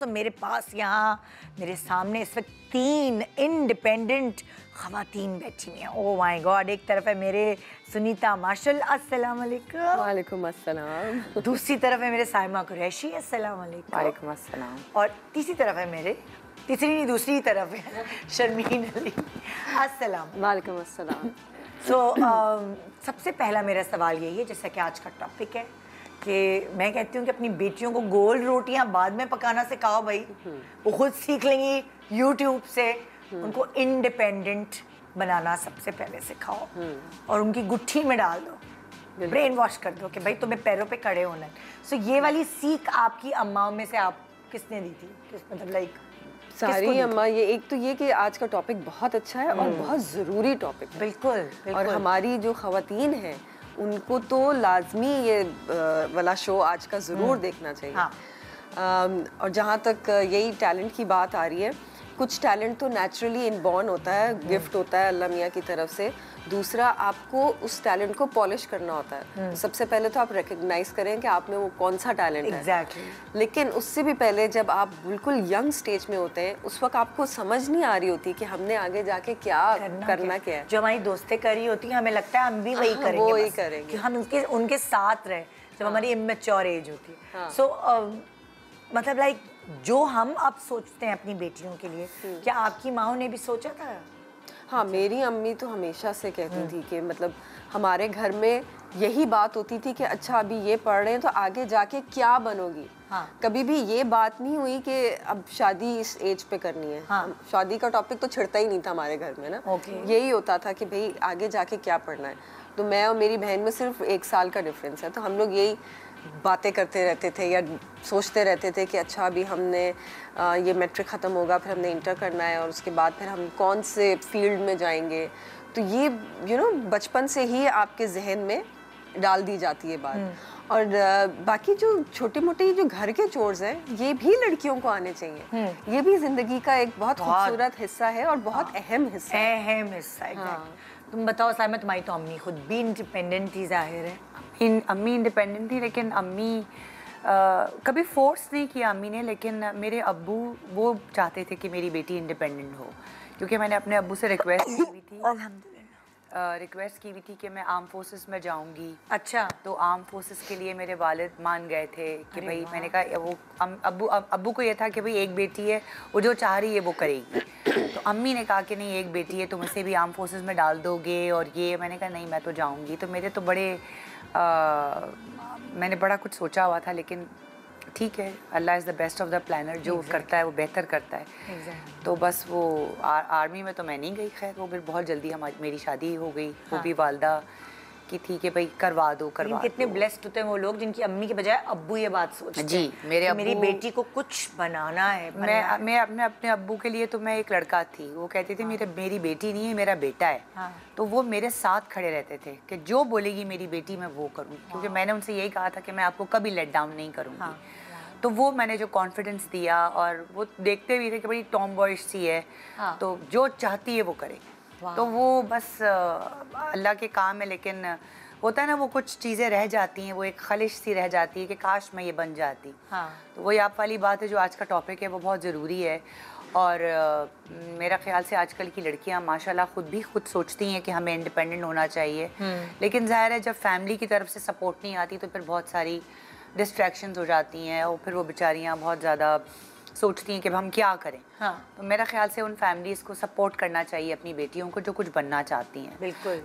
तो मेरे पास यहाँ मेरे सामने इस वक्त 3 इंडिपेंडेंट ख़वातीन बैठी हैं। ओह माय गॉड, एक तरफ है मेरे सुनीता मार्शल, अस्सलाम वालेकुम। वालेकुम अस्सलाम। दूसरी तरफ है मेरे साइमा कुरैशी, अस्सलाम वालेकुम। वालेकुम अस्सलाम। और तीसरी तरफ है मेरे, तीसरी नहीं दूसरी तरफ है शर्मीन अली, अस्सलाम। वालेकुम अस्सलाम। सबसे पहला मेरा सवाल यही है, जैसा कि आज का टॉपिक है कि मैं कहती हूँ कि अपनी बेटियों को गोल रोटियां बाद में पकाना सिखाओ भाई, वो खुद सीख लेंगी यूट्यूब से। उनको इंडिपेंडेंट बनाना सबसे पहले सिखाओ और उनकी गुट्ठी में डाल दो, ब्रेन वॉश कर दो कि भाई तुम्हें पैरों पे खड़े होना है। सो ये वाली सीख आपकी अम्माओं में से आप किसने दी थी? मतलब लाइक सारी अम्मा, ये एक तो ये कि आज का टॉपिक बहुत अच्छा है और बहुत ज़रूरी टॉपिक है। बिल्कुल, बिल्कुल। और हमारी जो ख़वातीन हैं उनको तो लाजमी ये वाला शो आज का ज़रूर देखना चाहिए। हाँ। और जहाँ तक यही टैलेंट की बात आ रही है, कुछ टैलेंट तो नेचुरली इनबॉर्न होता है, गिफ्ट होता है अल्लाह मियाँ की तरफ से। दूसरा, आपको उस टैलेंट को पॉलिश करना होता है। सबसे पहले तो आप रिकग्नाइज करें कि आप में वो कौन सा टैलेंट है। लेकिन उससे भी पहले जब आप बिल्कुल यंग स्टेज में होते हैं, उस वक्त आपको समझ नहीं आ रही होती कि हमने आगे जाके क्या करना क्या है। जो हमारी दोस्तें कर रही होती हैं, हमें लगता है हम भी वही करेंगे, वही करेंगे कि हम उनके साथ रहे जब हमारी इमेच्योर एज होती है। सो मतलब लाइक जो हम अब सोचते हैं अपनी बेटियों के लिए, क्या आपकी माँ ने भी सोचा था? हाँ, मेरी अम्मी तो हमेशा से कहती थी कि मतलब हमारे घर में यही बात होती थी कि अच्छा अभी ये पढ़ रहे हैं तो आगे जाके क्या बनोगी। हाँ। कभी भी ये बात नहीं हुई कि अब शादी इस एज पे करनी है। हाँ। शादी का टॉपिक तो छिड़ता ही नहीं था हमारे घर में ना। यही होता था कि भाई आगे जाके क्या पढ़ना है। तो मैं और मेरी बहन में सिर्फ 1 साल का डिफरेंस है, तो हम लोग यही बातें करते रहते थे या सोचते रहते थे कि अच्छा अभी हमने ये मैट्रिक ख़त्म होगा, फिर हमने इंटर करना है और उसके बाद फिर हम कौन से फील्ड में जाएंगे। तो ये बचपन से ही आपके जहन में डाल दी जाती है बात। और बाकी जो छोटे मोटे जो घर के चोर्स हैं, ये भी लड़कियों को आने चाहिए। ये भी ज़िंदगी का एक बहुत खूबसूरत हिस्सा है और बहुत अहम हिस्सा है। तुम बताओ साइमा, तुम्हारी तो अम्मी खुद भी इंडिपेंडेंट ही जाहिर है। अम्मी इंडिपेंडेंट थी, लेकिन अम्मी कभी फोर्स नहीं किया अम्मी ने, लेकिन मेरे अब्बू वो चाहते थे कि मेरी बेटी इंडिपेंडेंट हो, क्योंकि मैंने अपने अब्बू से रिक्वेस्ट की हुई थी कि मैं आर्म फोर्सेस में जाऊंगी। अच्छा। तो आर्म फोर्सेस के लिए मेरे वालिद मान गए थे कि भाई, मैंने कहा वो अब्बू को ये था कि भाई एक बेटी है, वो जो चाह रही है वो करेगी। तो अम्मी ने कहा कि नहीं, एक बेटी है, तुम इसे भी आर्म फोर्सेस में डाल दोगे और ये। मैंने कहा नहीं, मैं तो जाऊंगी। तो मेरे तो मैंने बड़ा कुछ सोचा हुआ था, लेकिन ठीक है, Allah is the best of the planner, जो करता है वो बेहतर करता है। तो बस वो आर्मी में तो मैं नहीं गई, खैर वो फिर बहुत जल्दी मेरी शादी हो गई। वो भी वालदा की थी कि भाई करवा दो। कितने ब्लेस्ड होते हैं वो लोग जिनकी अम्मी के बजाय अब्बू ये बात सोचते हैं। जी, मेरे अब्बू, मेरी बेटी को कुछ बनाना है। मैं अपने अब्बू के लिए तो मैं एक लड़का थी। वो कहते थे मेरी बेटी नहीं है, मेरा बेटा है। तो वो मेरे साथ खड़े रहते थे कि जो बोलेगी मेरी बेटी मैं वो करूँ, क्योंकि मैंने उनसे यही कहा था कि मैं आपको कभी लेट डाउन नहीं करूँगी। तो वो मैंने जो कॉन्फिडेंस दिया, और वो देखते भी थे कि बड़ी टॉम बॉयज सी है, तो जो चाहती है वो करे। तो वो बस अल्लाह के काम है, लेकिन होता है ना, वो कुछ चीज़ें रह जाती हैं, वो एक खलिश सी रह जाती है कि काश मैं ये बन जाती। तो वही आप वाली बात है जो आज का टॉपिक है, वो बहुत ज़रूरी है। और मेरा ख्याल से आजकल की लड़कियां माशाल्लाह खुद सोचती हैं कि हमें इंडिपेंडेंट होना चाहिए, लेकिन ज़ाहिर है जब फैमिली की तरफ से सपोर्ट नहीं आती तो फिर बहुत सारी डिस्ट्रैक्शंस हो जाती हैं, और फिर वो बेचारियाँ बहुत ज़्यादा सोचती हैं कि हम क्या करें। तो मेरा ख्याल से उन फैमिलीज़ को सपोर्ट करना चाहिए अपनी बेटियों को जो कुछ बनना चाहती हैं। बिल्कुल,